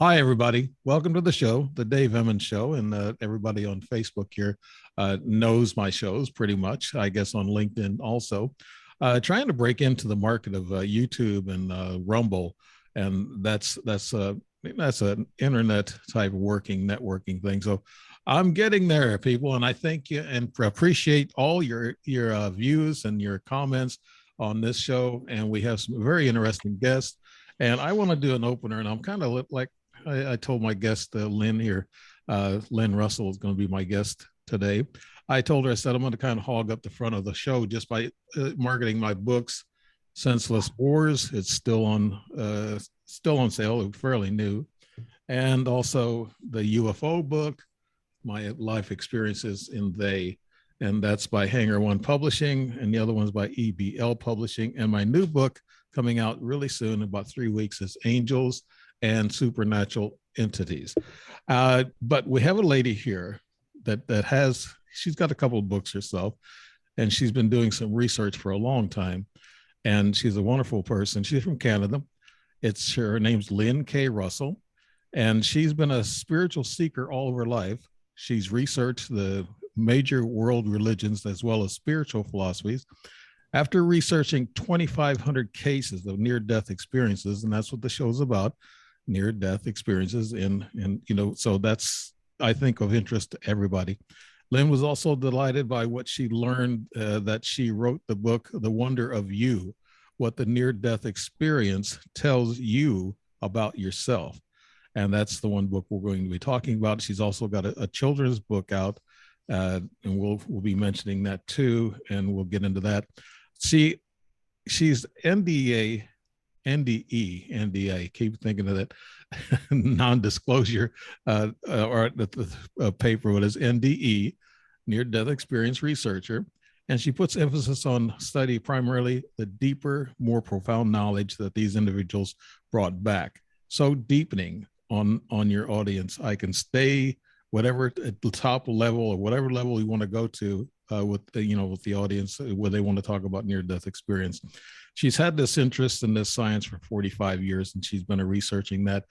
Hi, everybody. Welcome to the show, the Dave Emmons Show. And everybody on Facebook here knows my shows pretty much, I guess on LinkedIn also. Trying to break into the market of YouTube and Rumble. And that's an internet type of networking thing. So I'm getting there, people. And I thank you and appreciate all your views and your comments on this show. And we have some very interesting guests. And I want to do an opener, and I'm kind of like I told my guest, Lynn here, Lynn Russell is going to be my guest today. I told her, I said, I'm going to kind of hog up the front of the show just by marketing my books, Senseless Wars. It's still on sale, fairly new. And also the UFO book, my life experiences in they. And that's by Hanger One Publishing, and the other one's by EBL Publishing. And my new book coming out really soon, in about 3 weeks, is Angels and Supernatural Entities. But we have a lady here she's got a couple of books herself, and she's been doing some research for a long time. And she's a wonderful person. She's from Canada. Her name's Lynn K. Russell, and she's been a spiritual seeker all of her life. She's researched the major world religions as well as spiritual philosophies. After researching 2,500 cases of near-death experiences, and that's what the show's about, near-death experiences, so that's, I think, of interest to everybody. Lynn was also delighted by what she learned, that she wrote the book, The Wonder of You, what the near-death experience tells you about yourself. And that's the one book we're going to be talking about. She's also got a children's book out, and we'll be mentioning that too, and we'll get into that. She's NDA, keep thinking of that non-disclosure, or the paper, what is NDE, near-death experience researcher. And she puts emphasis on study primarily the deeper, more profound knowledge that these individuals brought back. So deepening on your audience. I can stay whatever at the top level or whatever level you want to go to with the audience where they want to talk about near-death experience. She's had this interest in this science for 45 years, and she's been researching that.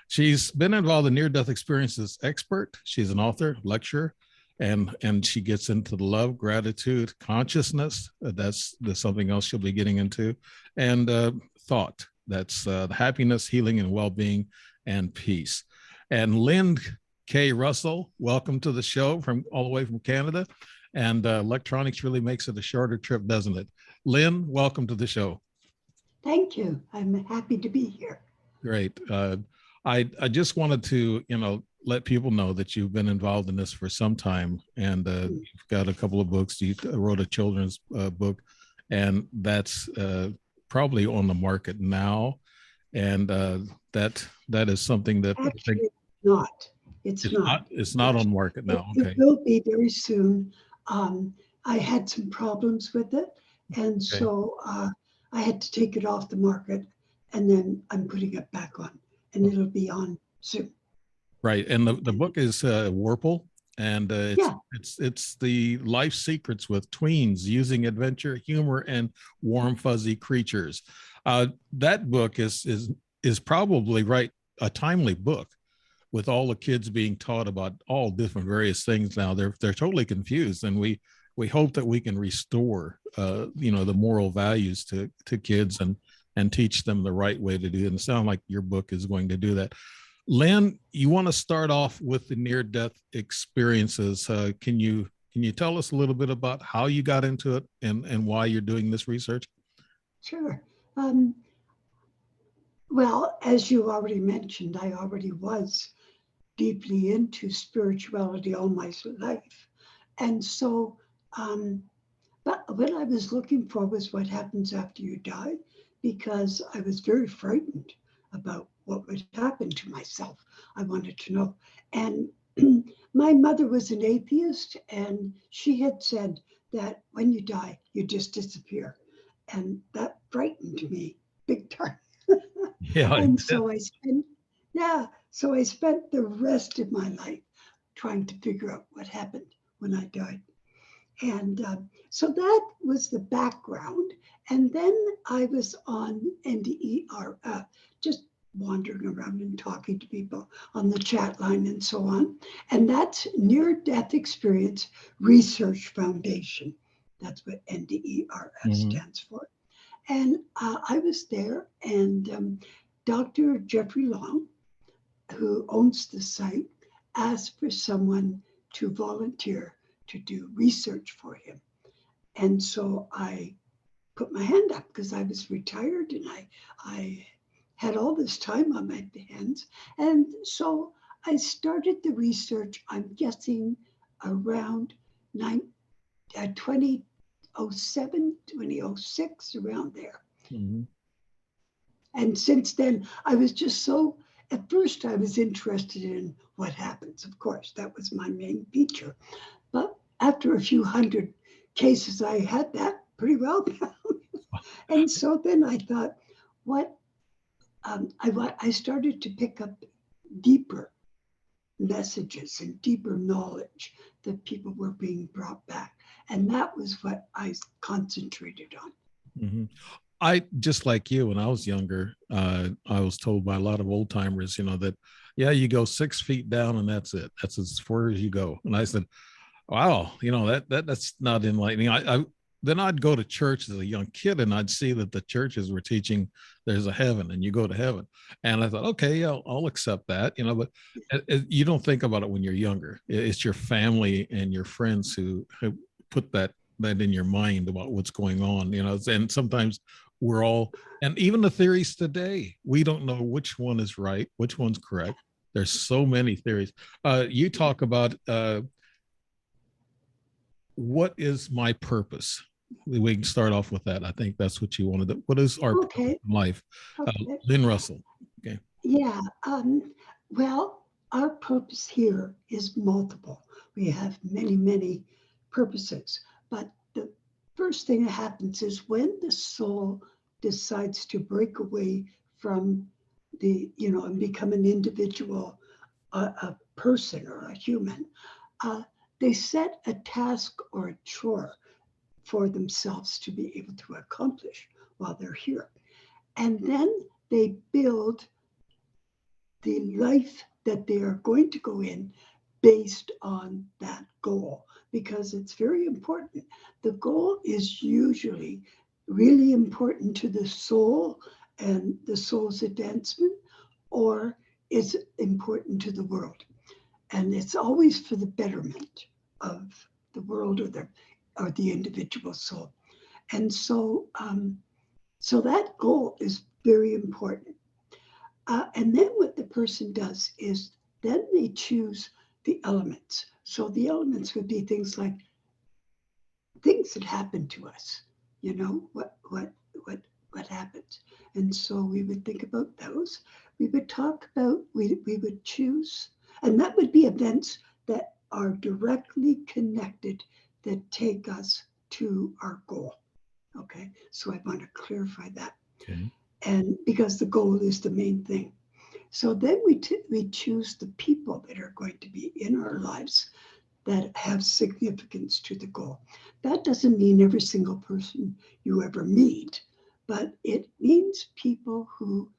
She's been involved in near-death experiences expert. She's an author, lecturer, and she gets into the love, gratitude, consciousness. That's something else she'll be getting into, and thought. That's happiness, healing, and well-being, and peace. And Lynn K. Russell, welcome to the show from all the way from Canada. And electronics really makes it a shorter trip, doesn't it? Lynn, welcome to the show. Thank you. I'm happy to be here. Great. I just wanted to, let people know that you've been involved in this for some time, and you've got a couple of books. You wrote a children's book, and that's probably on the market now. And that is something that actually not. It's not. It's not on market now. Okay. It will be very soon. I had some problems with it, and so I had to take it off the market, and then I'm putting it back on, and it'll be on soon. Right, and the book is Warple, and it's the life secrets with tweens using adventure, humor, and warm fuzzy creatures. That book is probably a timely book, with all the kids being taught about all different various things now. They're totally confused, and we hope that we can restore the moral values to kids and teach them the right way to do it. And it sounds like your book is going to do that. Lynn, you want to start off with the near-death experiences. Can you tell us a little bit about how you got into it and why you're doing this research? Sure. Well, as you already mentioned, I already was deeply into spirituality all my life. And so, but what I was looking for was what happens after you die, because I was very frightened about what would happen to myself. I wanted to know. And my mother was an atheist, and she had said that when you die, you just disappear. And that frightened me big time. Yeah. And so I spent the rest of my life trying to figure out what happened when I died. And so that was the background. And then I was on NDER, just wandering around and talking to people on the chat line and so on. And that's Near Death Experience Research Foundation. That's what NDERF Hmm. stands for. And I was there, and Dr. Jeffrey Long, who owns the site, asked for someone to volunteer to do research for him. And so I put my hand up because I was retired and I had all this time on my hands. And so I started the research, I'm guessing around 2007, 2006, around there. Hmm. And since then, I was just so, at first, I was interested in what happens. Of course, that was my main feature. But after a few hundred cases, I had that pretty well down. And so then I thought, what I started to pick up deeper messages and deeper knowledge that people were being brought back. And that was what I concentrated on. Hmm. I just like you when I was younger, I was told by a lot of old timers, that yeah, you go 6 feet down and that's it. That's as far as you go. And I said, wow, that's not enlightening. I then I'd go to church as a young kid and I'd see that the churches were teaching there's a heaven and you go to heaven. And I thought, okay, yeah, I'll accept that, but you don't think about it when you're younger. It's your family and your friends who put that in your mind about what's going on, and sometimes we're all, and even the theories today, we don't know which one is right, which one's correct. There's so many theories. You talk about what is my purpose? We can start off with that. I think that's what you wanted. What is our purpose Okay, in life? okay. Lynn Russell. Okay. Yeah. Well, our purpose here is multiple. We have many, many purposes. But the first thing that happens is when the soul decides to break away from and become an individual, a person or a human, uh, they set a task or a chore for themselves to be able to accomplish while they're here. And then they build the life that they are going to go in based on that goal because it's very important. The goal is usually really important to the soul and the soul's advancement, or it's important to the world. And it's always for the betterment of the world or the individual soul. And so that goal is very important. And then what the person does is then they choose the elements. So the elements would be things like things that happen to us. What happens. And so we would think about those. We would talk about we would choose, and that would be events that are directly connected that take us to our goal. Okay, so I want to clarify that, Okay. and because the goal is the main thing. So then we choose the people that are going to be in our lives that have significance to the goal. That doesn't mean every single person you ever meet, but it means people who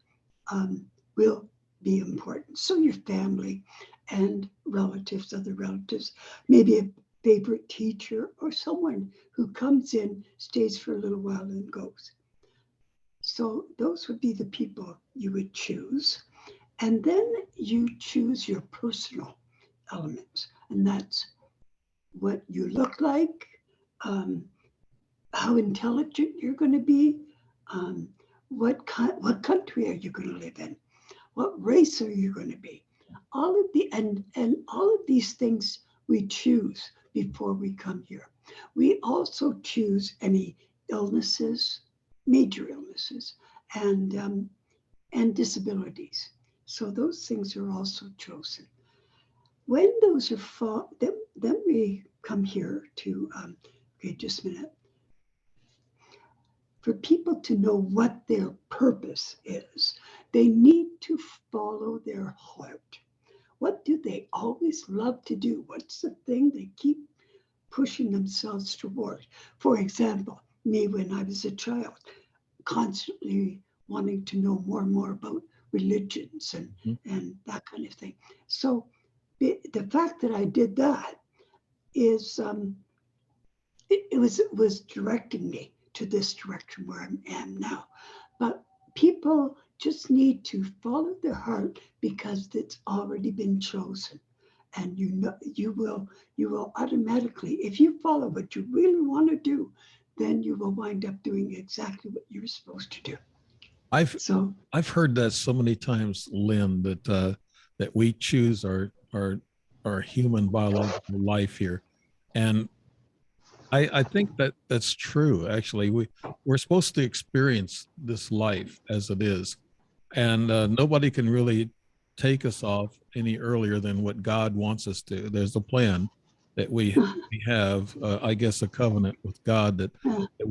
will be important. So your family and relatives, other relatives, maybe a favorite teacher or someone who comes in, stays for a little while and goes. So those would be the people you would choose. And then you choose your personal elements, and that's what you look like, um, how intelligent you're going to be, um, what country are you going to live in, what race are you going to be. All of the and all of these things we choose before we come here. We also choose any illnesses, major illnesses, and and disabilities. So those things are also chosen. When those are then we come here to, okay, just a minute. For people to know what their purpose is, they need to follow their heart. What do they always love to do? What's the thing they keep pushing themselves toward? For example, me when I was a child, constantly wanting to know more and more about religions Mhm. and that kind of thing. So the fact that I did that is it was directing me to this direction where I am now. But people just need to follow their heart because it's already been chosen. And you will automatically, if you follow what you really want to do, then you will wind up doing exactly what you're supposed to do. I've So I've heard that so many times, Lynn, that we choose our human biological life here, and I think that that's true. Actually, we're supposed to experience this life as it is, and nobody can really take us off any earlier than what God wants us to. There's a plan that we have, I guess, a covenant with God that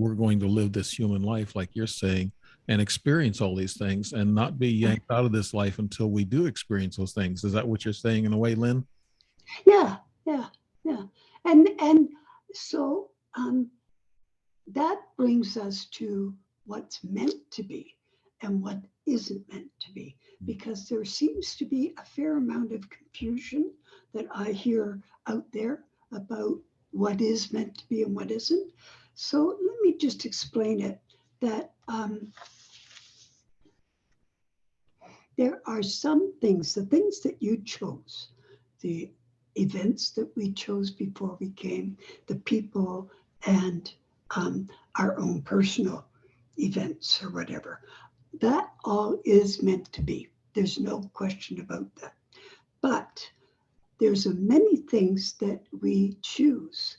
we're going to live this human life, like you're saying, and experience all these things, and not be yanked out of this life until we do experience those things. Is that what you're saying in a way, Lynn? yeah, yeah, yeah. And so that brings us to what's meant to be and what isn't meant to be, because there seems to be a fair amount of confusion that I hear out there about what is meant to be and what isn't. So let me just explain it that there are some things, the things that you chose, the events that we chose before we came, the people, and um, our own personal events or whatever. That all is meant to be. There's no question about that. But there's a many things that we choose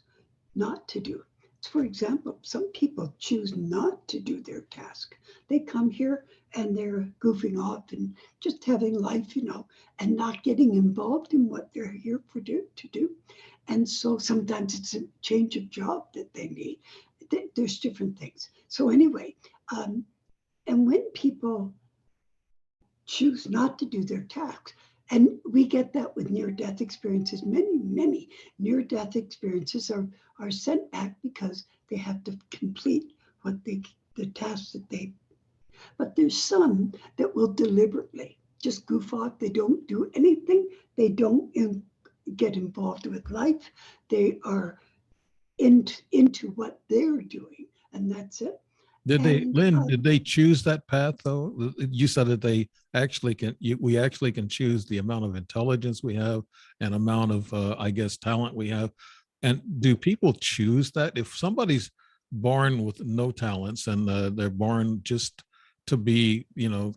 not to do. For example, some people choose not to do their task. They come here and they're goofing off and just having life, and not getting involved in what they're here to do. And so sometimes it's a change of job that they need. There's different things. So anyway, um, and when people choose not to do their tasks. And we get that with near death experiences. Many, many near death experiences are sent back because they have to complete the tasks that they. But there's some that will deliberately just goof off. They don't do anything. They don't get involved with life. They are into what they're doing, and that's it. Did they, And Lynn? Did they choose that path though? You said that they actually can. We actually can choose the amount of intelligence we have and amount of, I guess, talent we have. And do people choose that? If somebody's born with no talents and they're born just to be,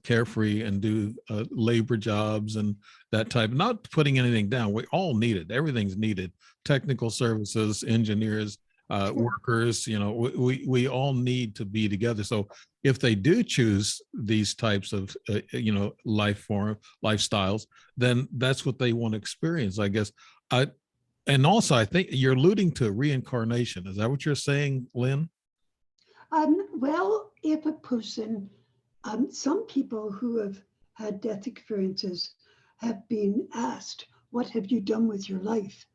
carefree and do labor jobs and that type, not putting anything down. We all need it. Everything's needed. Technical services, engineers, sure, workers, we all need to be together. So if they do choose these types of lifestyles, then that's what they want to experience, I guess. And also I think you're alluding to reincarnation. Is that what you're saying, Lynn? well, if a person, some people who have had death experiences have been asked, "What have you done with your life?"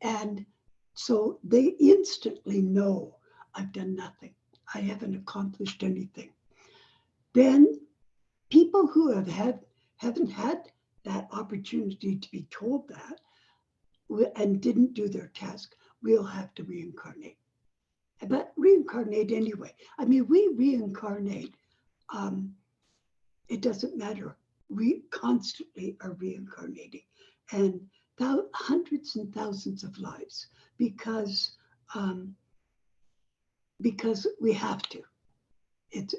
And so they instantly know, "I've done nothing. I haven't accomplished anything." Then people who haven't had that opportunity to be told that and didn't do their task will have to reincarnate. But reincarnate anyway. I mean, we reincarnate. Um, it doesn't matter. We constantly are reincarnating, and hundreds and thousands of lives because um, because we have to. It's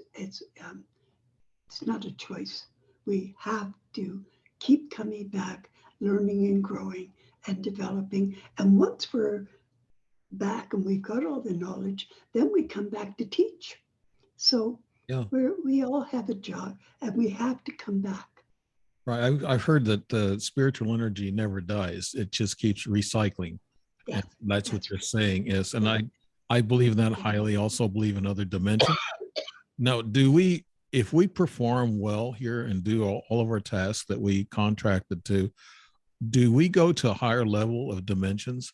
not a choice. We have to keep coming back, learning and growing and developing. And once we're back and we've got all the knowledge, then we come back to teach. So Yeah. we all have a job and we have to come back. Right. I've heard that the spiritual energy never dies. It just keeps recycling. Yeah, And that's what that's you're right. saying is, and Yeah, I believe that yeah. highly, also believe in other dimensions. Now, if we perform well here and do all of our tasks that we contracted to, do we go to a higher level of dimensions?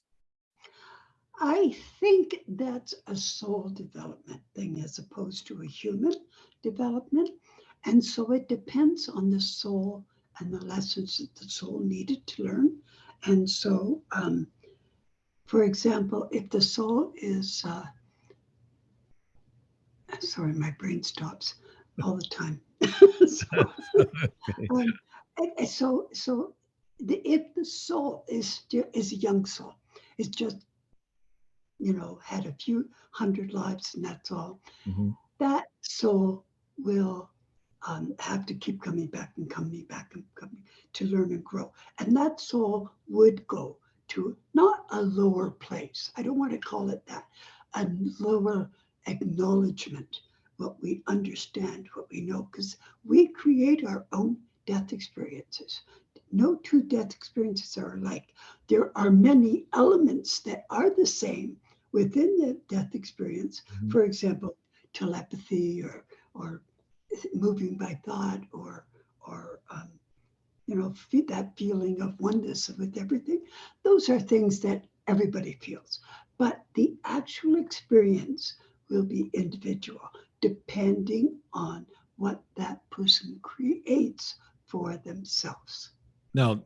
I think that's a soul development thing as opposed to a human development. And so it depends on the soul and the lessons that the soul needed to learn. And so, for example, if the soul is, sorry, my brain stops all the time. so, Okay. um, if the soul is a young soul, it's just had a few hundred lives and that's all. Mhm. That soul will have to keep coming back and coming back and coming to learn and grow. And that soul would go to not a lower place. I don't want to call it that, a lower acknowledgement, what we understand, what we know, because we create our own death experiences. No two death experiences are alike. There are many elements that are the same within the death experience. Mhm. For example, telepathy or moving by thought or that feeling of oneness with everything. Those are things that everybody feels, but the actual experience will be individual depending on what that person creates for themselves. Now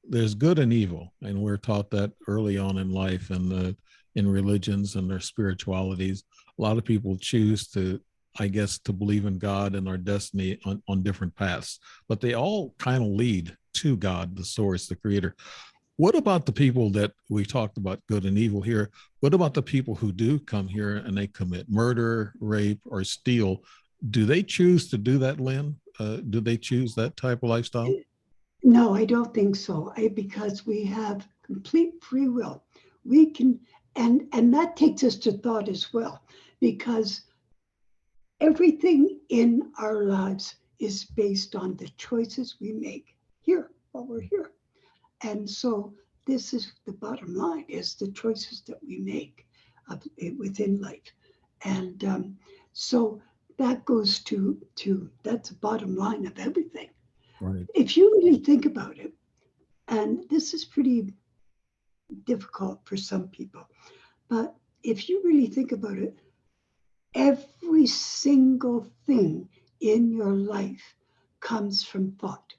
there's good and evil, and we're taught that early on in life and in religions and their spiritualities. A lot of people choose to, I guess, to believe in God and our destiny on different paths, but they all kind of lead to God, the source, the creator. What about the people that we talked about, good and evil here? What about the people who do come here and they commit murder, rape, or steal? Do they choose to do that, Lynn? Do they choose that type of lifestyle? No, I don't think so. Because we have complete free will. We can, and that takes us to thought as well, because everything in our lives is based on the choices we make here while we're here. And so this is the bottom line: is the choices that we make within life. And so that goes to that's the bottom line of everything. Right. If you really think about it, and this is pretty difficult for some people, but if you really think about it, every single thing in your life comes from thought.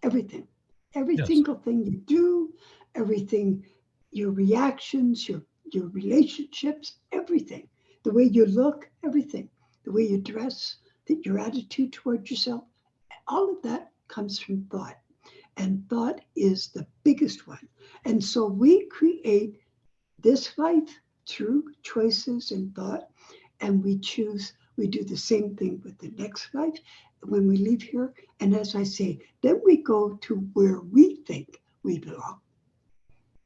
Everything. Every Yes. single thing you do, everything, your reactions, your relationships, everything. The way you look, everything. The way you dress, that your attitude towards yourself, all of that comes from thought. And thought is the biggest one. And so we create this life through choices and thought, and we do the same thing with the next life when we leave here. And as I say, then we go to where we think we belong,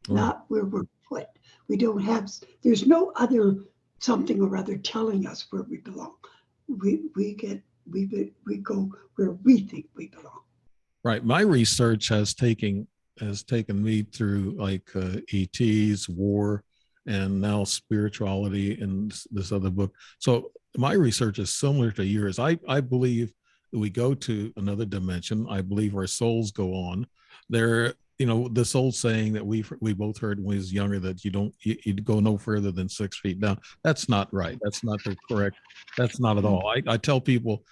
Right. not where we're put. We don't have, there's no other something or other telling us where we belong. We go where we think we belong. Right. My research has taken me through like ETs, war, and now spirituality in this other book. So my research is similar to yours. I believe that we go to another dimension. I believe our souls go on. There, this old saying that we both heard when we was younger, that you go no further than 6 feet down. That's not right. That's not the correct. That's not at all. I tell people,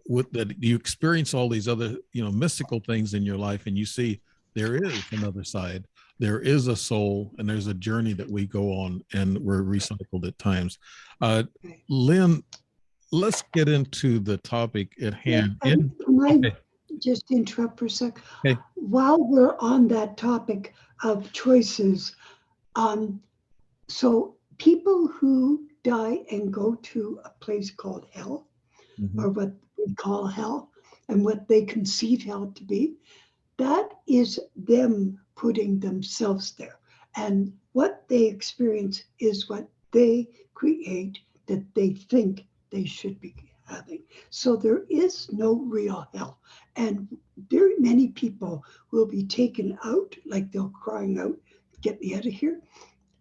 with that, you experience all these other mystical things in your life, and you see there is another side. There is a soul, and there's a journey that we go on, and we're recycled at times. uh Lynn, let's get into the topic at Yeah, hand. In can I Okay. just interrupt for a sec? Okay. While we're on that topic of choices, um, so people who die and go to a place called hell, Mhm. or what we call hell, and what they conceive hell to be, that is them putting themselves there. And what they experience is what they create that they think they should be having. So there is no real hell. And very many people will be taken out, like they're crying out, get me out of here,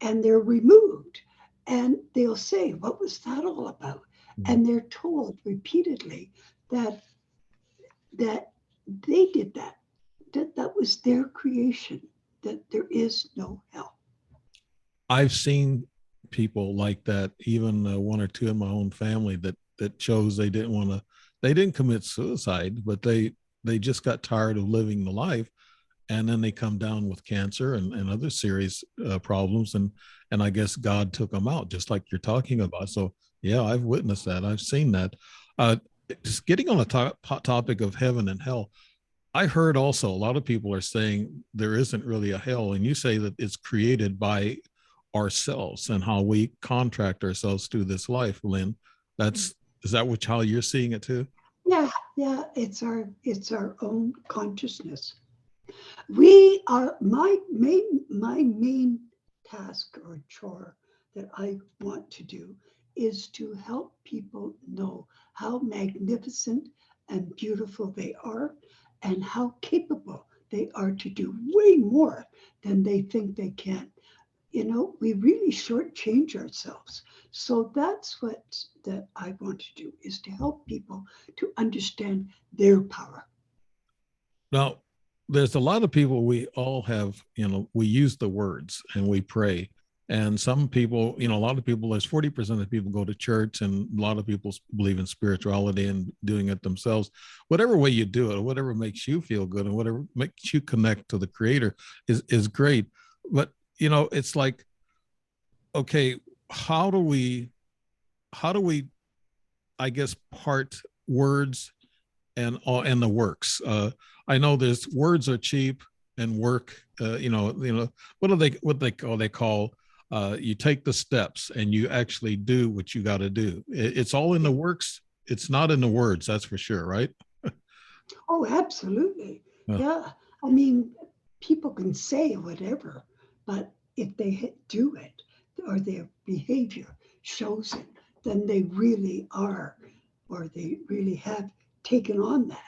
and they're removed. And they'll say, what was that all about? Mhm. And they're told repeatedly that that they did that, that was their creation, that there is no hell. I've seen people like that, even one or two in my own family that chose they didn't want to. they didn't commit suicide, but they just got tired of living the life, and then they come down with cancer and other serious problems, and I guess God took them out, just like you're talking about. So yeah, I've witnessed that. I've seen that. Uh, just getting on the topic of heaven and hell, I heard also a lot of people are saying there isn't really a hell, and you say that it's created by ourselves and how we contract ourselves through this life. Lynn, that's is that what how you're seeing it too? Yeah, yeah, it's our own consciousness. We are my main task or chore that I want to do is to help people know how magnificent and beautiful they are and how capable they are to do way more than they think they can. We really shortchange ourselves. So that's what that I want to do is to help people to understand their power. Now, there's a lot of people, we all have, we use the words and we pray. And some people, a lot of people, there's 40% of people go to church, and a lot of people believe in spirituality and doing it themselves. Whatever way you do it, whatever makes you feel good and whatever makes you connect to the creator is great. But, it's like, okay, how do we, how do we, I guess, part words and the works. I know there's words are cheap and work. What do they call? They call you take the steps and you actually do what you got to do. It's all in the Yeah. works. It's not in the words. That's for sure, right? Oh, absolutely. Uh, Yeah. I mean, people can say whatever, but if they do it or their behavior shows it, then they really are, or they really have taken on that.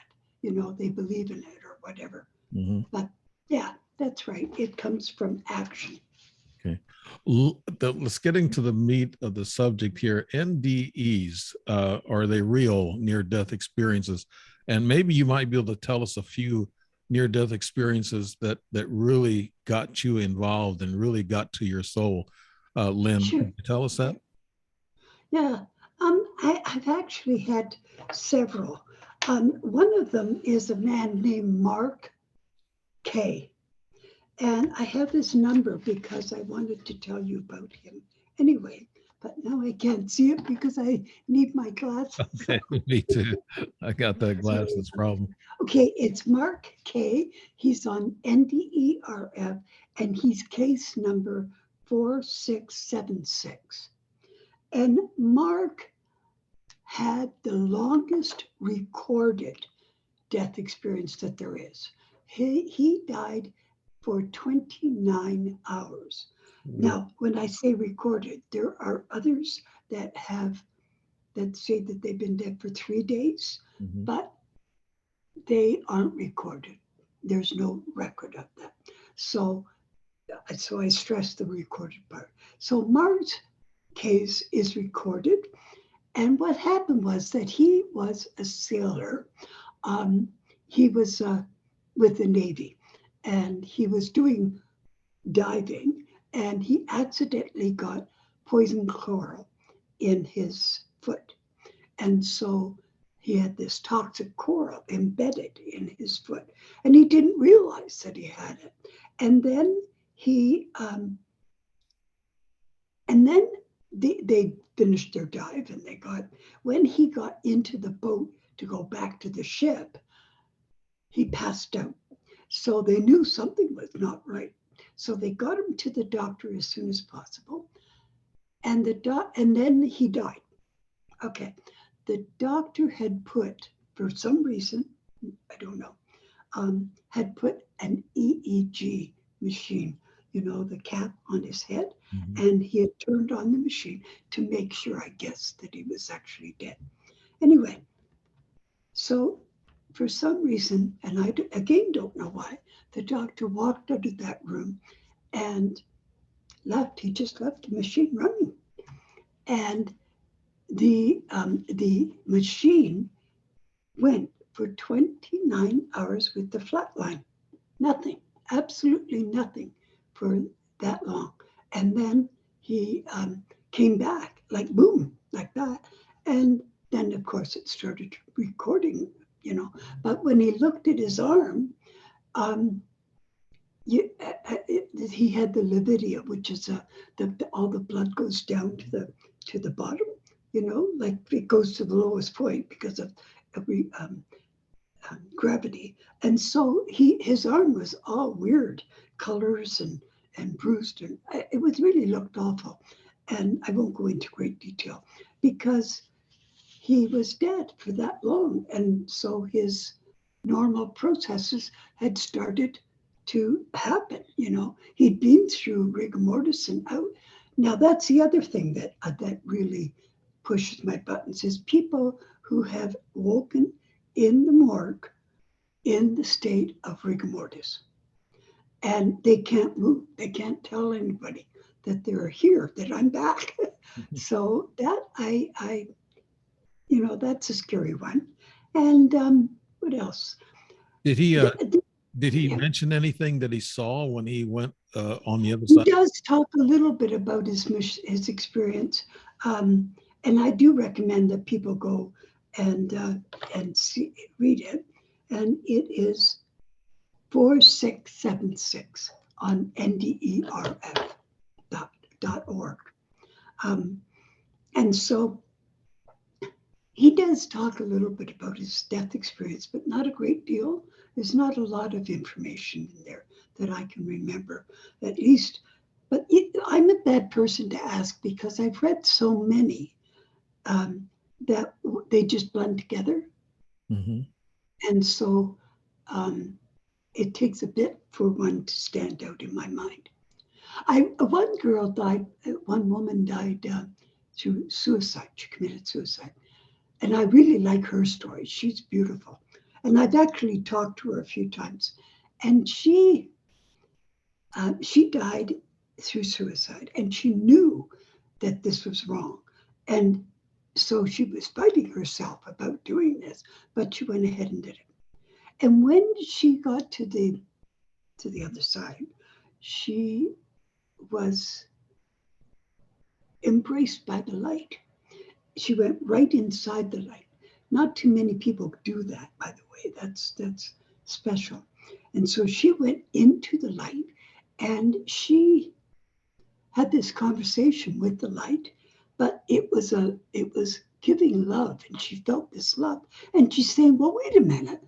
They believe in it or whatever. mhm. But yeah, that's right. It comes from action. Okay. Let's get into the meat of the subject here. NDEs, are they real near death experiences? And maybe you might be able to tell us a few near death experiences that really got you involved and really got to your soul. Lynn, Sure. could you tell us that? Yeah. I've actually had several. One of them is a man named Mark K. And I have his number because I wanted to tell you about him anyway. But now I can't see it because I need my glasses. Okay, me too. I got that glasses problem. Okay, it's Mark K. He's on NDERF and he's case number 4676. And Mark had the longest recorded death experience that there is. He died for 29 hours. Now, when I say recorded, there are others that say that they've been dead for 3 days, Mhm. but they aren't recorded. There's no record of that. So, so I stress the recorded part. So Mark's case is recorded, and what happened was that he was a sailor. Um, he was with the Navy, and he was doing diving, and he accidentally got poison coral in his foot. And so he had this toxic coral embedded in his foot, and he didn't realize that he had it. And then he, and then they finished their dive, and when he got into the boat to go back to the ship, he passed out. So they knew something was not right. So they got him to the doctor as soon as possible, and and then he died. Okay, the doctor had put, for some reason, I don't know, had put an EEG machine, the cap on his head, Mhm. and he had turned on the machine to make sure, I guess, that he was actually dead. Anyway, so for some reason, and I again don't know why, the doctor walked out of that room and left. He just left the machine running, and the machine went for 29 hours with the flat line. Nothing, absolutely nothing for that long. And then he came back like boom, like that. And then of course it started recording, But when he looked at his arm, um, he had the lividia, which is all the blood goes down to the bottom, like it goes to the lowest point because of every gravity. And so his arm was all weird colors and bruised, and it was really looked awful. And I won't go into great detail because he was dead for that long, and so his normal processes had started to happen. He'd been through rigor mortis and out. Now that's the other thing that really pushes my buttons is people who have woken in the morgue in the state of rigor mortis, and they can't move. They can't tell anybody that they're here, that I'm back. So that that's a scary one. And what else? Did he The, the, did he yeah. mention anything that he saw when he went on the other He side? does talk a little bit about his experience, and I do recommend that people go and read it. And it is 4676 on nderf.org. Um, and so he does talk a little bit about his death experience, but not a great deal. There's not a lot of information in there that I can remember, at least. But I'm a bad person to ask because I've read so many that they just blend together. Mm-hmm. And so it takes a bit for one to stand out in my mind. One woman died through suicide. She committed suicide. And I really like her story. She's beautiful. And I've actually talked to her a few times. And she died through suicide, and she knew that this was wrong. And so she was fighting herself about doing this, but she went ahead and did it. And when she got to the other side, she was embraced by the light. She went right inside the light. Not too many people do that, by the way. That's special. And so she went into the light, and she had this conversation with the light, but it was giving love, and she felt this love. And she's saying, well, wait a minute.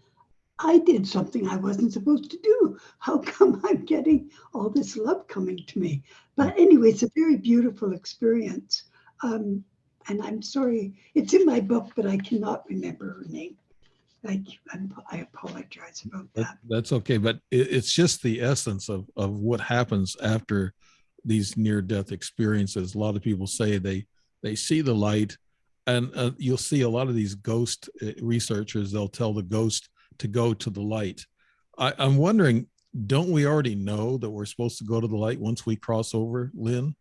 I did something I wasn't supposed to do. How come I'm getting all this love coming to me? But anyway, it's a very beautiful experience. Um, and I'm sorry, it's in my book, but I cannot remember her name. I apologize about that. That's okay, but it's just the essence of what happens after these near death experiences. A lot of people say they see the light, and you'll see a lot of these ghost researchers. They'll tell the ghost to go to the light. I'm wondering, don't we already know that we're supposed to go to the light once we cross over, Lynn?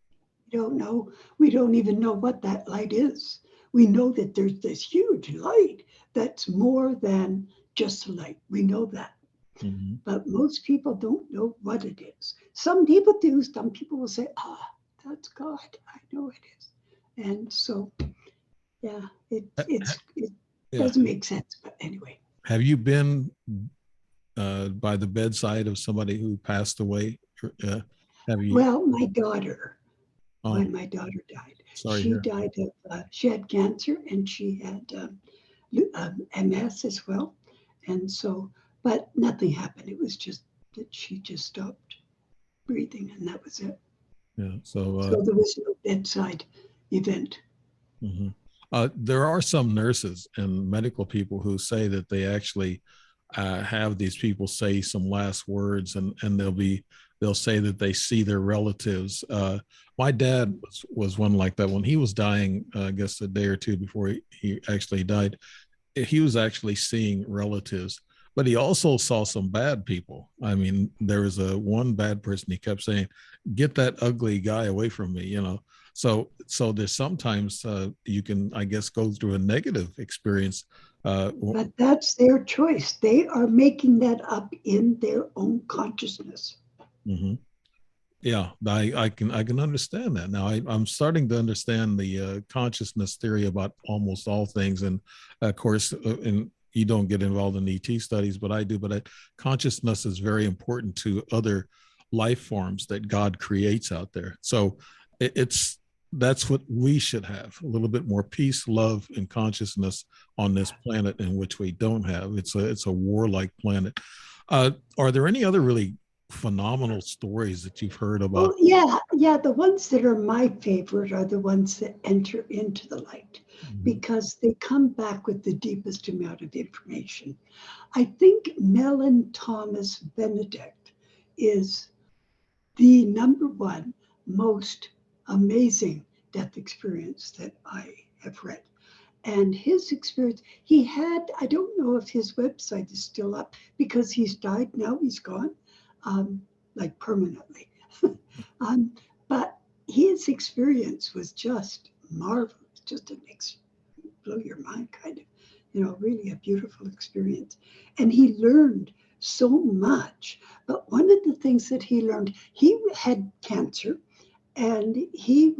We don't know. We don't even know what that light is. We know that there's this huge light that's more than just a light. We know that. Mm-hmm. But most people don't know what it is. Some people do. Some people will say, that's God. I know it is. And so, yeah, it Yeah. doesn't make sense. But anyway. Have you been by the bedside of somebody who passed away? Have you? Well, my daughter, Oh, when my daughter died, sorry to hear. she had cancer, and she had MS as well. And so, but nothing happened. It was just that she just stopped breathing, and that was it. Yeah. So So there was no bedside event. mhm. There are some nurses and medical people who say that they actually have these people say some last words, and they'll say that they see their relatives. My dad was one like that when he was dying. I guess a day or two before he actually died, he was actually seeing relatives, but he also saw some bad people. I mean, there was a one bad person. He kept saying, "Get that ugly guy away from me," you know. So there's sometimes you can, I guess, go through a negative experience. Uh, But that's their choice. They are making that up in their own consciousness. mm-hmm. Yeah, I can understand that now. I'm starting to understand the consciousness theory about almost all things, and of course, and you don't get involved in ET studies, but I do. Consciousness is very important to other life forms that God creates out there. So it's that's what we should have: a little bit more peace, love, and consciousness on this planet, in which we don't have. It's a warlike planet. Are there any other really phenomenal stories that you've heard about? Well, yeah, yeah, the ones that are my favorite are the ones that enter into the light Mhm. because they come back with the deepest amount of information. I think Mellon Thomas Benedict is the number one most amazing death experience that I have read. And his experience, he had, I don't know if his website is still up because he's died now, he's gone, um, like permanently. um, but his experience was just marvelous, just an blow your mind kind of, really a beautiful experience. And he learned so much. But one of the things that he learned, he had cancer and he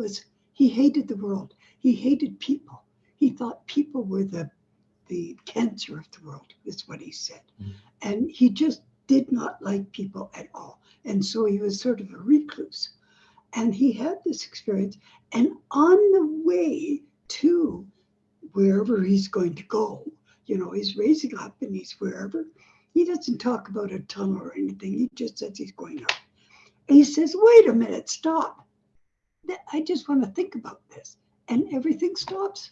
hated the world. He hated people. He thought people were the cancer of the world, is what he said. And he just did not like people at all. And so he was sort of a recluse. And he had this experience. And on the way to wherever he's going to go, he's raising up and he's wherever. He doesn't talk about a tunnel or anything. He just says he's going up. And he says, wait a minute, stop. I just want to think about this. And everything stops.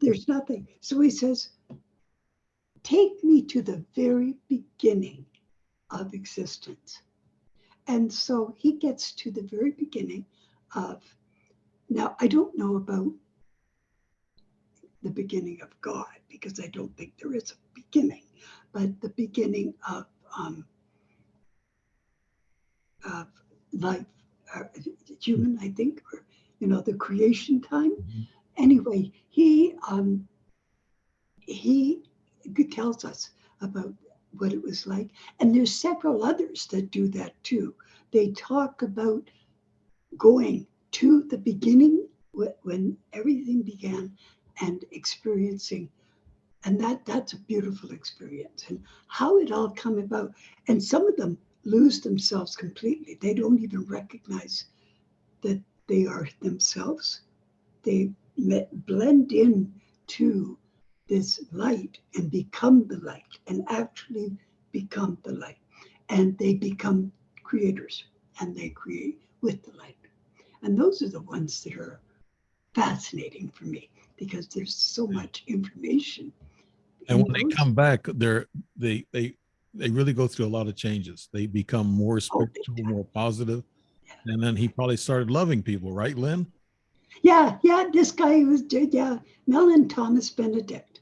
There's nothing. So he says, take me to the very beginning of existence. And so he gets to the very beginning of, now I don't know about the beginning of God because I don't think there is a beginning, but the beginning of life, human, I think, or, the creation time. Mhm. Anyway, he tells us about what it was like. And there's several others that do that too. They talk about going to the beginning when everything began and experiencing. And that's a beautiful experience. And how it all come about. And some of them lose themselves completely. They don't even recognize that they are themselves. They blend in to this light and become the light and actually become the light. And they become creators and they create with the light. And those are the ones that are fascinating for me because there's so much information And in when they those. come back, they they they really go through a lot of changes. They become more Oh, big spiritual, time. more positive, and then he probably started loving people, right, Lynn? Yeah, yeah, this guy was, yeah, Mellon Thomas Benedict.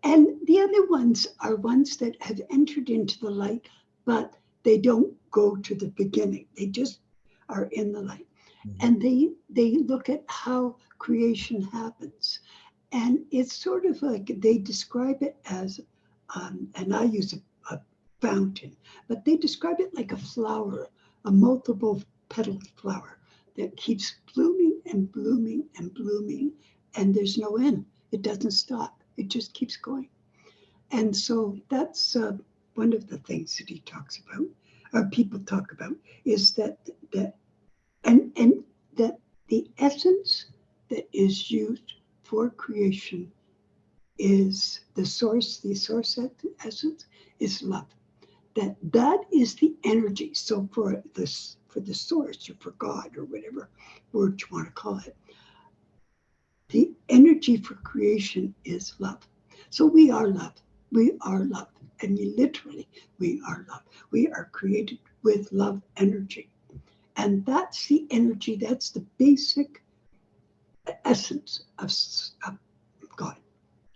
And the other ones are ones that have entered into the light, but they don't go to the beginning. They just are in the light. Mhm. And they look at how creation happens. And it's sort of like they describe it as, and I use a fountain, but they describe it like a flower, a multiple petaled flower that keeps blooming and blooming and blooming, and there's no end. It doesn't stop. It just keeps going. And so that's one of the things that he talks about, or people talk about, is that and that the essence that is used for creation is the source essence is love. That is the energy. So for the source or for God or whatever word you want to call it, the energy for creation is love. So we are love. We are love. And we are love. We are created with love energy. And that's the energy, that's the basic essence of God.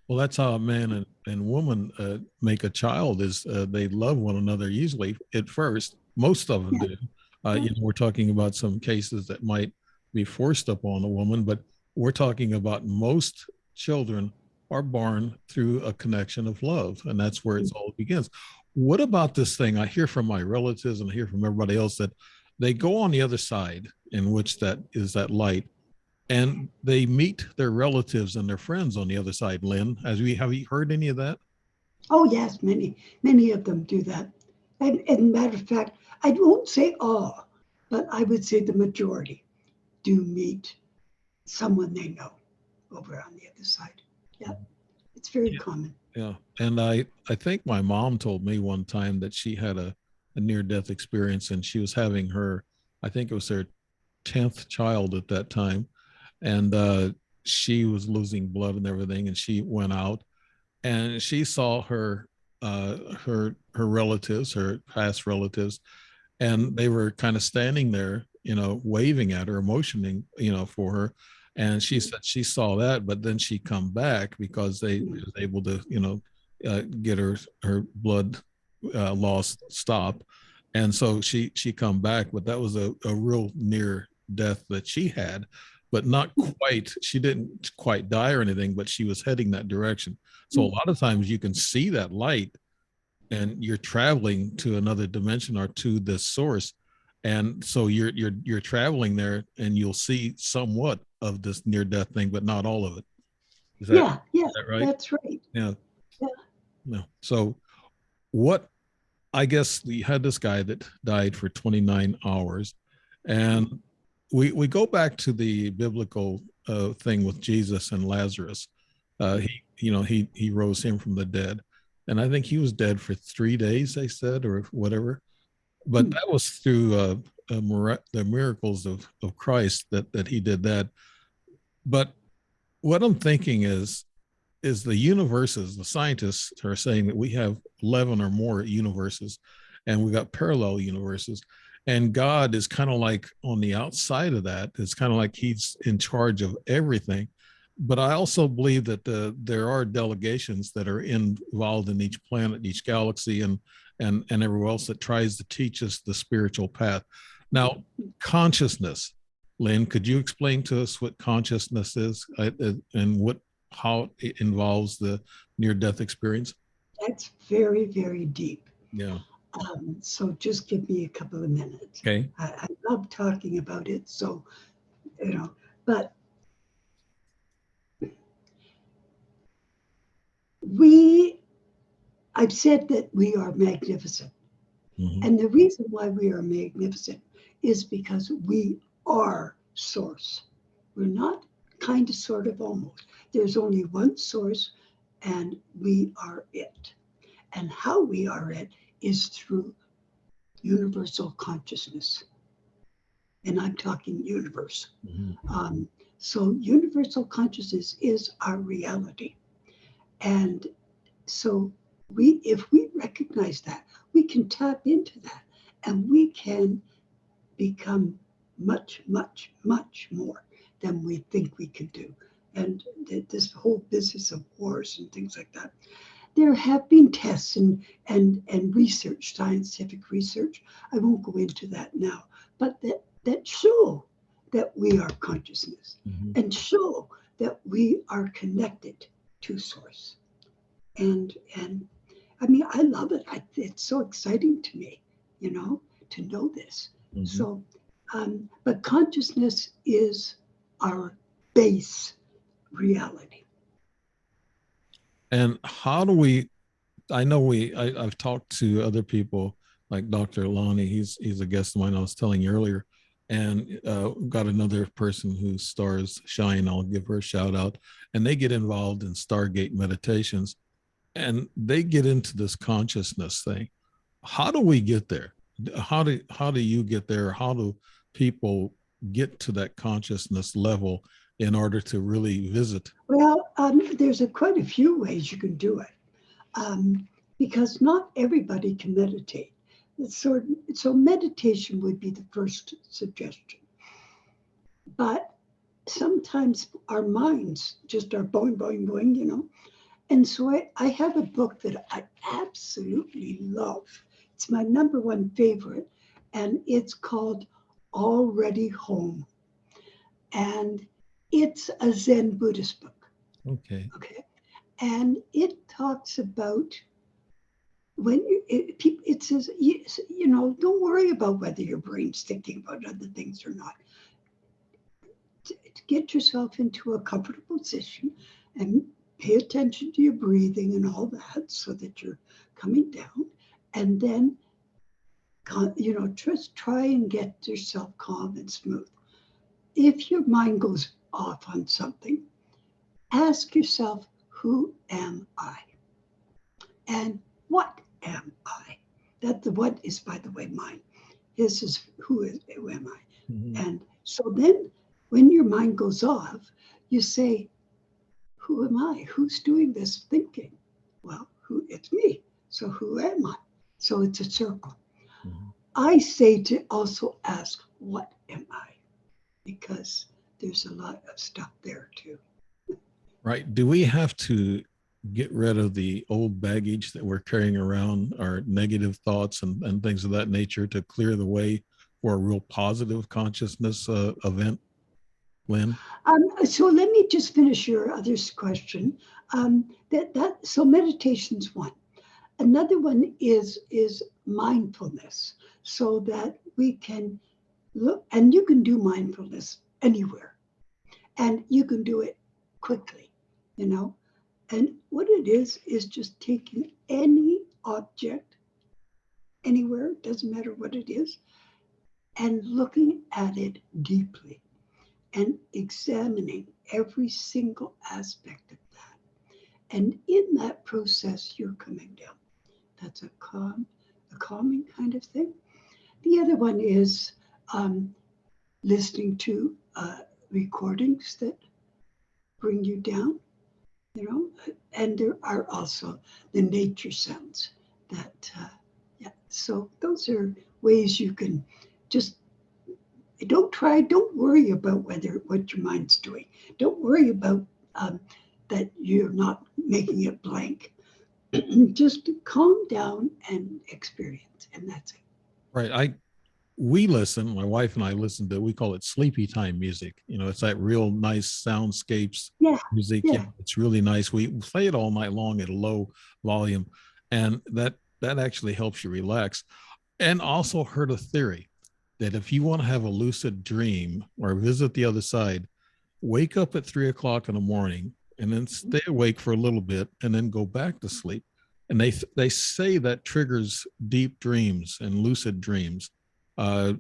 Well, that's how a man and woman make a child is they love one another usually at first. Most of them Yeah, do. yeah. We're talking about some cases that might be forced upon a woman, but we're talking about most children are born through a connection of love, and that's where it all begins. What about this thing? I hear from my relatives and I hear from everybody else that they go on the other side, in which that is that light, and they meet their relatives and their friends on the other side. Lynn, as we have you heard any of that? Oh, yes, many of them do that. And matter of fact, I won't say all, but I would say the majority do meet someone they know over on the other side. Yeah, it's very Yeah. common. Yeah. And I think my mom told me one time that she had a near death experience, and she was having her, I think it was her 10th child at that time. And she was losing blood and everything. And she went out and she saw her relatives, her past relatives, and they were kind of standing there, waving at her, motioning, for her. And she said she saw that, but then she come back because they was able to, get her blood loss stop. And so she come back, but that was a real near death that she had, but not quite. She didn't quite die or anything, but she was heading that direction. So a lot of times you can see that light, and you're traveling to another dimension or to this source, and so you're traveling there, and you'll see somewhat of this near death thing, but not all of it. Is that Yeah, yeah, right? that's right. Yeah. Yeah. No. So what, I guess we had this guy that died for 29 hours, and we go back to the biblical thing with Jesus and Lazarus. He rose him from the dead, and I think he was dead for 3 days. They said, or whatever. But Hmm. that was through the miracles of Christ that he did that. But what I'm thinking is the universes, the scientists are saying that we have 11 or more universes, and we got parallel universes, and God is kind of like on the outside of that. It's kind of like he's in charge of everything. But I also believe that there are delegations that are involved in each planet, each galaxy, and everywhere else, that tries to teach us the spiritual path. Now, consciousness, Lynn, could you explain to us what consciousness is, and what, how it involves the near death experience? That's very, very deep. Yeah. So just give me a couple of minutes. Okay. I love talking about it. So, you know, but we, I've said that we are magnificent. Mm-hmm. And the reason why we are magnificent is because we are source. We're not kind of, sort of, almost. There's only one source, and we are it. And how we are it is through universal consciousness. And I'm talking universe. Mm-hmm. Um, so, universal consciousness is our reality. And so, if we recognize that, we can tap into that, and we can become much, much, much more than we think we could do. And this whole business of wars and things like that, there have been tests and research, scientific research. I won't go into that now, but that show that we are consciousness Mm-hmm. and show that we are connected to source. And I mean, I love it. It's so exciting to me, you know, to know this. Mm-hmm. So, but consciousness is our base reality. And how do we, I know I've talked to other people like Dr. Lonnie. He's a guest of mine. I was telling you earlier, and got another person who stars Shine. I'll give her a shout out, and they get involved in Stargate meditations, and they get into this consciousness thing. How do we get there? How do you get there? How do people get to that consciousness level in order to really visit? Well, there's quite a few ways you can do it, because not everybody can meditate. So meditation would be the first suggestion. But sometimes our minds just are boing, boing, boing, you know. And so I have a book that I absolutely love. It's my number one favorite, and it's called Already Home. And it's a Zen Buddhist book. Okay. Okay. And it talks about when it says, don't worry about whether your brain's thinking about other things or not. Get yourself into a comfortable position and pay attention to your breathing and all that so that you're coming down. And then, just try and get yourself calm and smooth. If your mind goes off on something, ask yourself, who am I? And what am I? That the what is, by the way, mine. His is who am I? Mhm. And so then when your mind goes off, you say, who am I? Who's doing this thinking? Well, it's me. So who am I? So it's a circle. Mhm. I say to also ask, what am I? Because there's a lot of stuff there too. Right. Do we have to get rid of the old baggage that we're carrying around, our negative thoughts and things of that nature to clear the way for a real positive consciousness event, Lynn? So let me just finish your other question. So meditation's one. Another one is mindfulness, so that we can look, and you can do mindfulness anywhere, and you can do it quickly, you know. And what it is just taking any object anywhere, doesn't matter what it is, and looking at it deeply and examining every single aspect of that. And in that process, you're coming down. That's a calming kind of thing. The other one is um, listening to recordings that bring you down, you know, and there are also the nature sounds that, yeah. So those are ways you can just don't worry about whether what your mind's doing. Don't worry about um, that you're not making it blank. Just calm down and experience, and that's it. Right. We listen, my wife and I listen to, we call it sleepy time music. It's that real nice soundscapes Yeah, music. yeah. It's really nice. We play it all night long at a low volume, and that actually helps you relax. And also heard a theory that if you want to have a lucid dream or visit the other side, wake up at 3 o'clock in the morning and then stay awake for a little bit and then go back to sleep. And they say that triggers deep dreams and lucid dreams. Uh,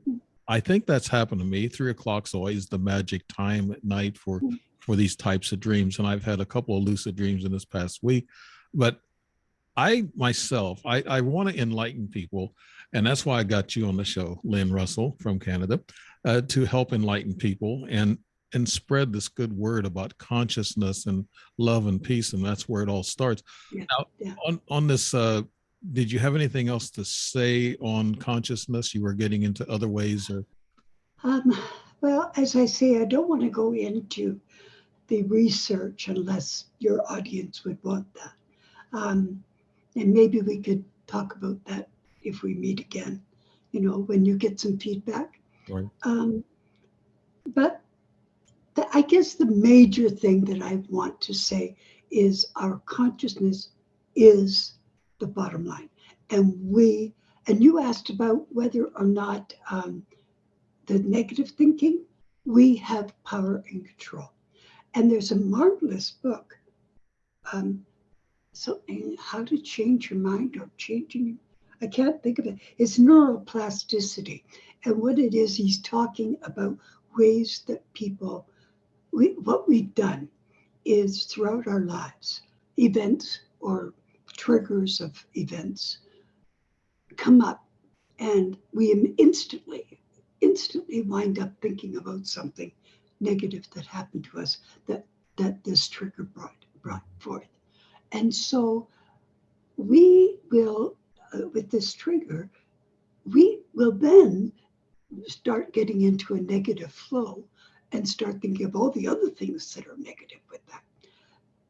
I think that's happened to me. 3 o'clock's always the magic time at night for these types of dreams, and I've had a couple of lucid dreams in this past week. But I myself, I want to enlighten people, and that's why I got you on the show, Lynn Russell from Canada, to help enlighten people and spread this good word about consciousness and love and peace, and that's where it all starts. Yeah, Now, yeah. on this, did you have anything else to say on consciousness? You were getting into other ways, or Um, well, as I say, I don't want to go into the research unless your audience would want that. Um, and maybe we could talk about that if we meet again, when you get some feedback. or Um, but I guess the major thing that I want to say is our consciousness is the bottom line. And you asked about whether or not the negative thinking, we have power and control. And there's a marvelous book, um, something how to change your mind or changing. I can't think of it. It's neuroplasticity, and what it is, he's talking about ways that what we've done is throughout our lives, events or triggers of events come up, and we instantly wind up thinking about something negative that happened to us that this trigger brought forth. And so we will, with this trigger, we will then start getting into a negative flow and start thinking of all the other things that are negative with that.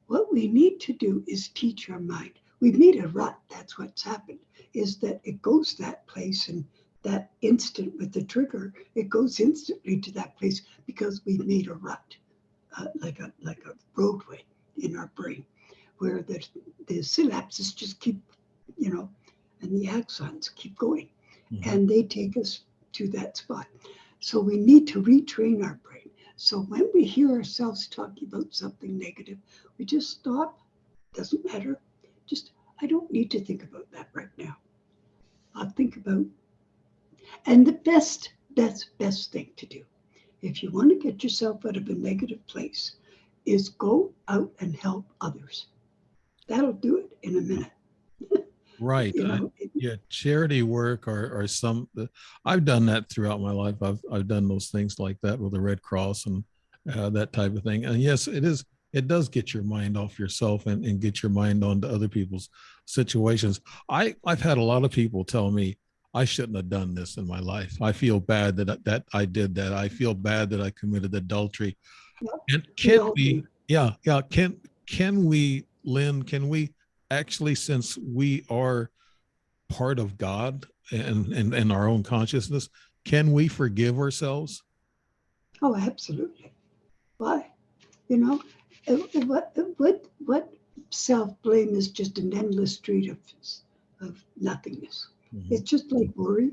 What we need to do is teach our mind. We've made a rut. That's what's happened, is that it goes that place, and that instant with the trigger, it goes instantly to that place because we've made a rut, like a roadway in our brain, where the synapses just keep, you know, and the axons keep going, Mm-hmm. and they take us to that spot. So we need to retrain our brain. So when we hear ourselves talking about something negative, we just stop. Doesn't matter. Just, I don't need to think about that right now. I'll think about, and the best thing to do, if you want to get yourself out of a negative place, is go out and help others. That'll do it in a minute. Right. You know, Yeah, charity work or some. I've done that throughout my life. I've done those things like that with the Red Cross and that type of thing. And yes, it is. It does get your mind off yourself and get your mind onto other people's situations. I've had a lot of people tell me I shouldn't have done this in my life. I feel bad that I did that. I feel bad that I committed adultery. yep, And we can all we? do. Yeah. Can we, Lynn? Can we actually, since we are part of God and our own consciousness, can we forgive ourselves? Oh, absolutely. Why? You know, what self blame is just an endless street of nothingness. Mm-hmm. It's just like worry.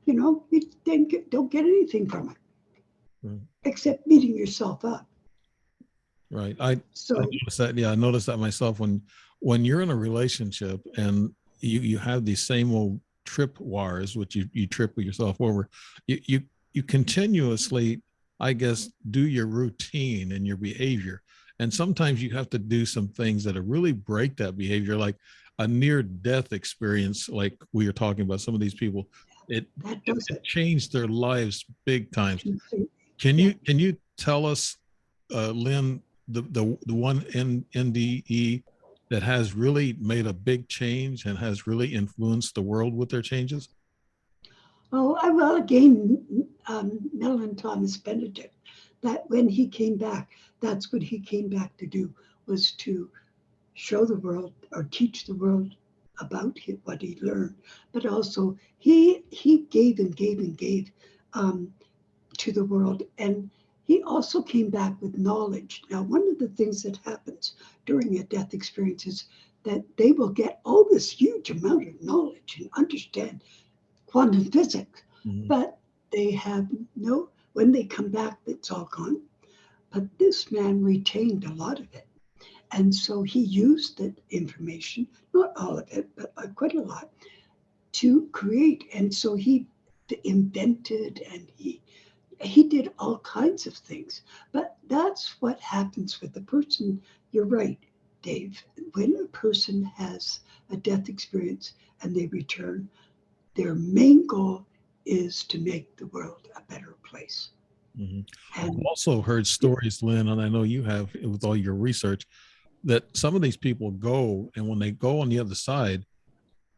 You know, you don't get anything from it Right. except beating yourself up. Right. I So, noticed that. Yeah, I noticed that myself when you're in a relationship and you have these same old trip wires, which you trip yourself over. You continuously, I guess, do your routine and your behavior, and sometimes you have to do some things that really break that behavior, like a near death experience, like we were talking about. Some of these people, it that it, does it it changed their lives big times. completely. Can Yeah. you tell us, Lynn, the one NDE that has really made a big change and has really influenced the world with their changes? Oh, well, again, Mellon Thomas Benedict, that when he came back, that's what he came back to do, was to show the world or teach the world about what he learned, but also he gave and gave and gave um, to the world, and he also came back with knowledge. Now, one of the things that happens during a death experience is that they will get all this huge amount of knowledge and understand quantum physics, Mhm. but they have no. When they come back, it's all gone. But this man retained a lot of it. And so he used that information, not all of it, but quite a lot, to create. And so he invented and he did all kinds of things. But that's what happens with the person. You're right, Dave. When a person has a death experience and they return, their main goal is to make the world a better place. Mhm. I've And also heard stories, Lynn, and I know you have with all your research, that some of these people go, and when they go on the other side,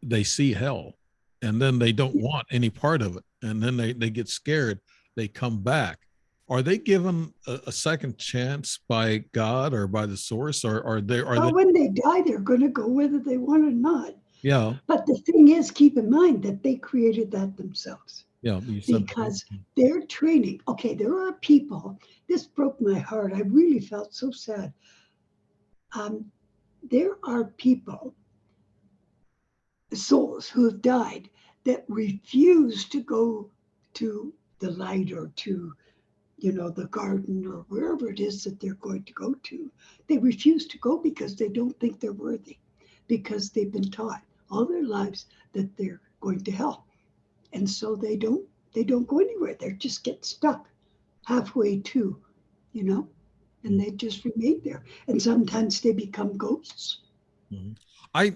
they see hell, and then they don't want any part of it, and then they get scared. They come back. Are they given a second chance by God or by the source, or are well, they? when they die, they're going to go whether they want or not. Yeah, But the thing is, keep in mind that they created that themselves yeah. You said that. because they're training. Okay, there are people, this broke my heart. I really felt so sad. Um, there are people, souls who have died that refuse to go to the light or to, the garden or wherever it is that they're going to go to. They refuse to go because they don't think they're worthy, because they've been taught all their lives that they're going to hell. And so they don't go anywhere. They just get stuck halfway to, you know, and Mhm. they just remain there. And sometimes they become ghosts. Mhm. I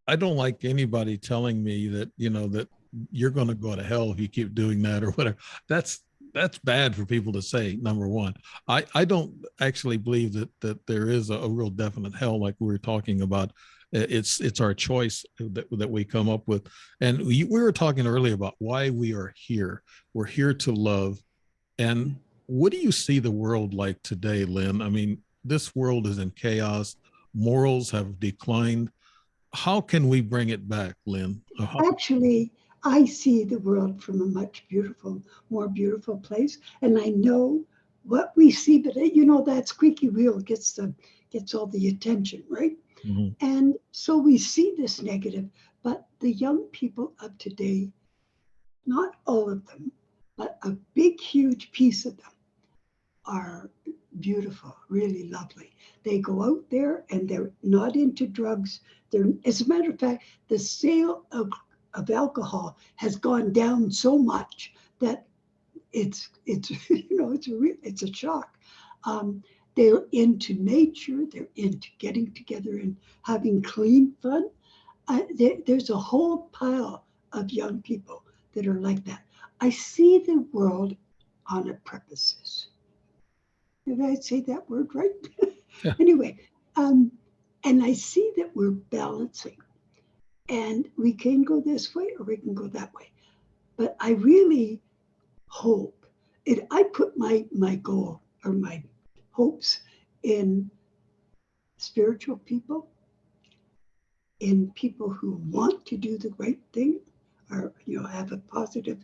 I don't like anybody telling me that that you're going to go to hell if you keep doing that or whatever. That's that's bad for people to say. Number one, I don't actually believe that there is a real definite hell like we were talking about. It's our choice that we come up with, and we were talking earlier about why we are here. We're here to love. And what do you see the world like today, Lynn? I mean, this world is in chaos. Morals have declined. How can we bring it back, Lynn? How, Actually, I see the world from a much more beautiful place, and I know what we see. But that squeaky wheel gets all the attention, right? Mhm. And so we see this negative, But the young people of today, not all of them, but a big, huge piece of them are beautiful, really lovely. They go out there and they're not into drugs. They're, as a matter of fact, the sale of alcohol has gone down so much that it's it's a shock. Um, they're into nature. They're into getting together and having clean fun. There's a whole pile of young people that are like that. I see the world on a purposes. Did I say that word right? Yeah. Anyway, um, and I see that we're balancing, and we can go this way or we can go that way. But I really hope it. I put my goal or my hopes in spiritual people, in people who want to do the right thing, or have a positive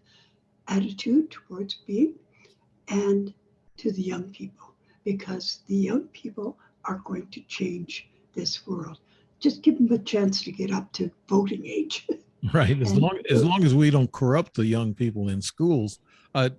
attitude towards being, and to the young people, because the young people are going to change this world. Just give them a chance to get up to voting age. Right. And As long as we don't corrupt the young people in schools. Uh,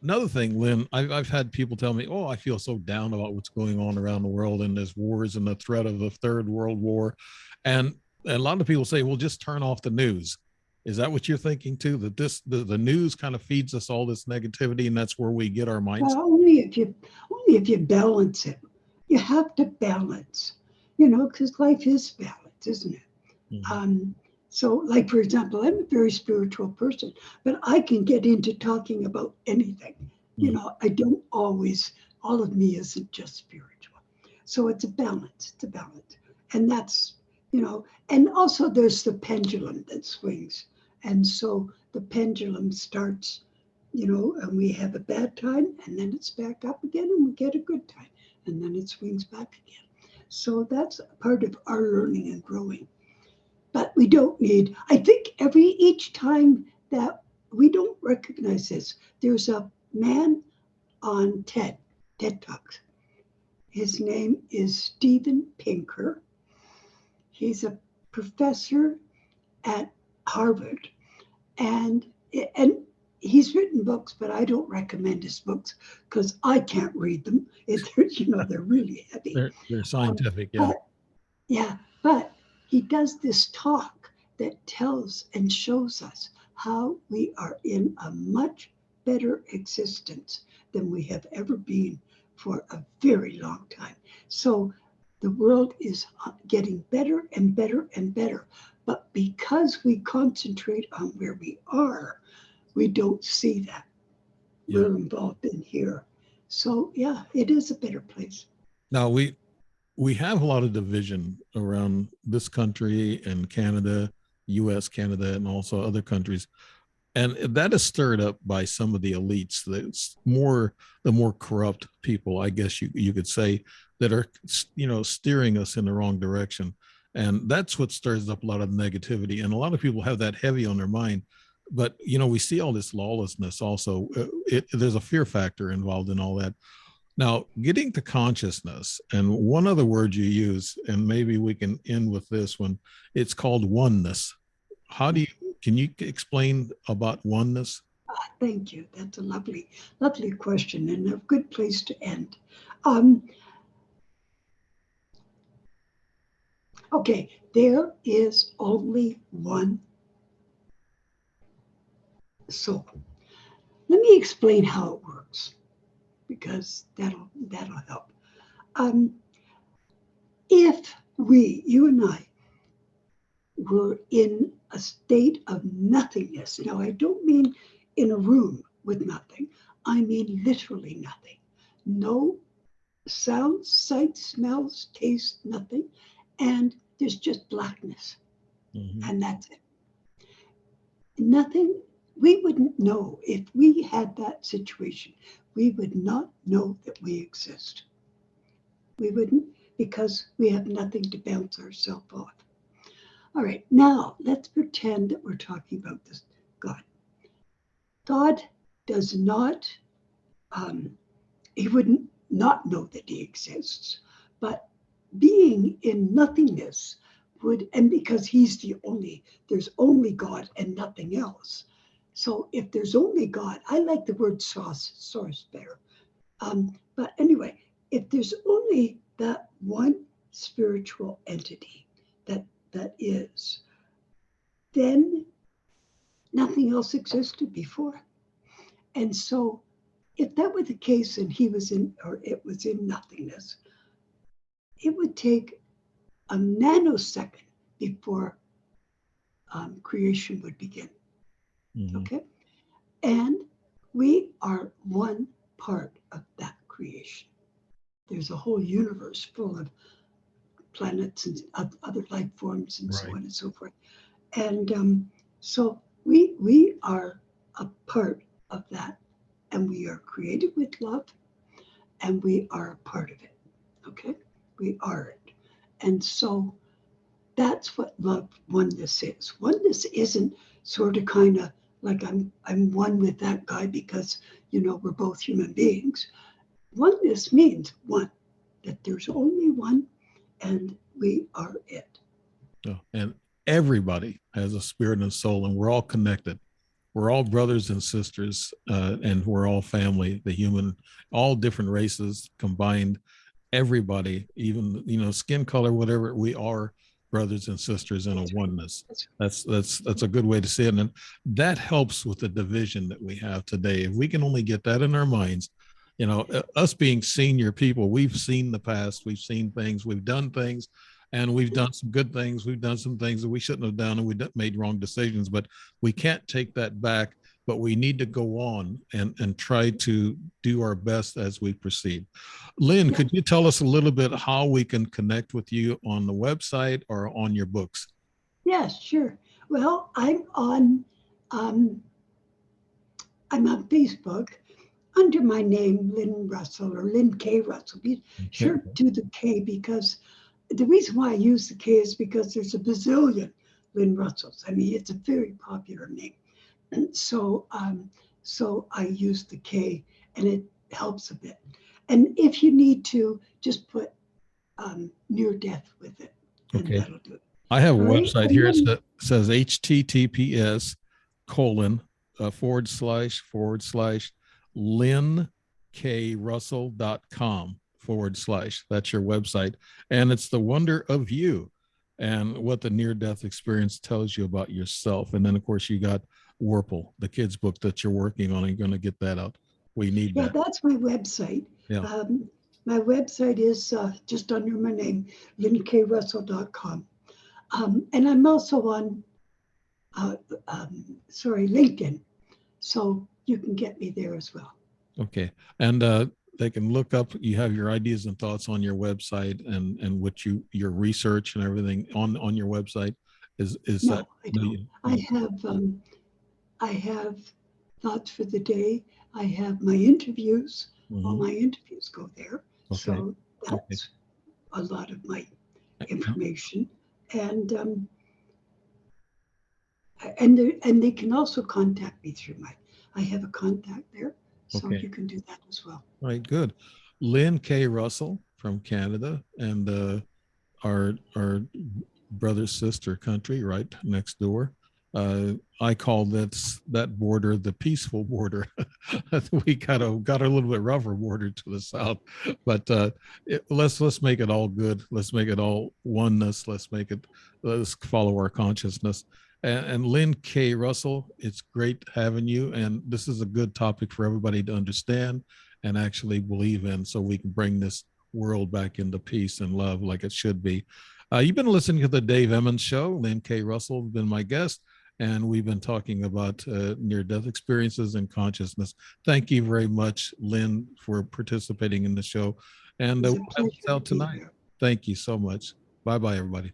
Another thing, Lynn, I've had people tell me, "Oh, I feel so down about what's going on around the world, and there's wars and the threat of the third world war," and a lot of people say, "Well, just turn off the news." Is that what you're thinking too? That the news kind of feeds us all this negativity, and that's where we get our mindset. well, only if you balance it. You have to balance, because life is balance, isn't it? Mhm. Um, so, like for example, I'm a very spiritual person, but I can get into talking about anything. Mhm. I don't always. All of me isn't just spiritual. So it's a balance. It's a balance, and that's And also, there's the pendulum that swings, and so the pendulum starts. And we have a bad time, and then it's back up again, and we get a good time, and then it swings back again. So that's part of our learning and growing, but we don't need. I think each time that we don't recognize this, there's a man on TED Talks. His name is Steven Pinker. He's a professor at Harvard, and and he's written books, but I don't recommend his books because I can't read them. They're really heavy. They're Um, scientific, yeah. but Yeah, but he does this talk that tells and shows us how we are in a much better existence than we have ever been for a very long time. So the world is getting better and better and better. But because we concentrate on where we are, we don't see that. Yeah. We're involved in here. So, yeah, it is a better place. Now we have a lot of division around this country and Canada, U.S., Canada, and also other countries, and that is stirred up by some of the elites. That's more the more corrupt people, I guess you could say, that are steering us in the wrong direction, and that's what stirs up a lot of negativity. And a lot of people have that heavy on their mind. But we see all this lawlessness also. There's a fear factor involved in all that. Now, getting to consciousness, and one other word you use, and maybe we can end with this one, it's called oneness. How do you, can you explain about oneness? Thank you. That's a lovely, lovely question and a good place to end. Um, okay, there is only one soul. Let me explain how it works because that'll help. Um, if you and I, were in a state of nothingness, now I don't mean in a room with nothing. I mean literally nothing. No sounds, sights, smells, taste, nothing. And there's just blackness. Mhm. And that's it. Nothing, we wouldn't know if we had that situation. We would not know that we exist. We wouldn't because we have nothing to bounce ourselves off. All right, now let's pretend that we're talking about this God. God does not, um, he wouldn't not know that he exists, but being in nothingness would, and because he's the only, there's only God and nothing else. So if there's only God, I like the word source better. But anyway, if there's only that one spiritual entity that is, then nothing else existed before. And so if that were the case and he was in, or it was in nothingness, it would take a nanosecond before creation would begin. Mm-hmm. Okay. And we are one part of that creation. There's a whole universe full of planets and other life forms and so Right. on and so forth. And so we are a part of that, and we are created with love, and we are a part of it. Okay, we are it, and so that's what love oneness is. Oneness isn't sort of kind of like I'm one with that guy because we're both human beings. Oneness means one, that there's only one, and we are it. Yeah. And everybody has a spirit and a soul, and we're all connected. We're all brothers and sisters, and we're all family. The human, all different races combined. Everybody, even skin color, whatever, we are brothers and sisters in a That's right. oneness. That's That's a good way to see it, and that helps with the division that we have today. If we can only get that in our minds, us being senior people, we've seen the past, we've seen things, we've done things, and we've done some good things. We've done some things that we shouldn't have done, and we made wrong decisions. But we can't take that back. But we need to go on and try to do our best as we proceed. Lynn, yeah. could you tell us a little bit how we can connect with you on the website or on your books? Yes, sure. Well, um, I'm on Facebook under my name, Lynn Russell or Lynn K. Russell. Be Okay. sure to the K, because the reason why I use the K is because there's a bazillion Lynn Russells. I mean, it's a very popular name. And so I use the K, and it helps a bit. And if you need to, just put near death with it, and Okay. that'll do it. I have a All right. website And here. It then, says HTTPS colon // lynnKrussell.com / That's your website. And it's the wonder of you and what the near death experience tells you about yourself. And then, of course, you got Warple, the kids' book that you're working on. And you're going to get that out. We need yeah, that. that's my website. Yeah. My website is just under my name, lynnkrussell.com. And I'm also on, LinkedIn. So you can get me there as well. Okay. And they can look up, you have your ideas and thoughts on your website and what your research and everything on your website is that No, I no, don't. I have thoughts for the day. I have my interviews. All mhm. my interviews go there. Okay. So Okay. that's a lot of my information. And and they can also contact me through I have a contact there, so Okay. you can do that as well. All right, good. Lynn K. Russell from Canada and our brother sister country right next door. I call that border the peaceful border. We kind of got a little bit rougher border to the south, but let's make it all good. Let's make it all oneness. Let's follow our consciousness. And Lynn K. Russell, it's great having you. And this is a good topic for everybody to understand and actually believe in, so we can bring this world back into peace and love like it should be. You've been listening to the Dave Emmons Show. Lynn K. Russell has been my guest, and we've been talking about near-death experiences and consciousness. Thank you very much, Lynn, for participating in the show. And It's we'll a have pleasure this to out be tonight. here. Thank you so much. Bye-bye, everybody.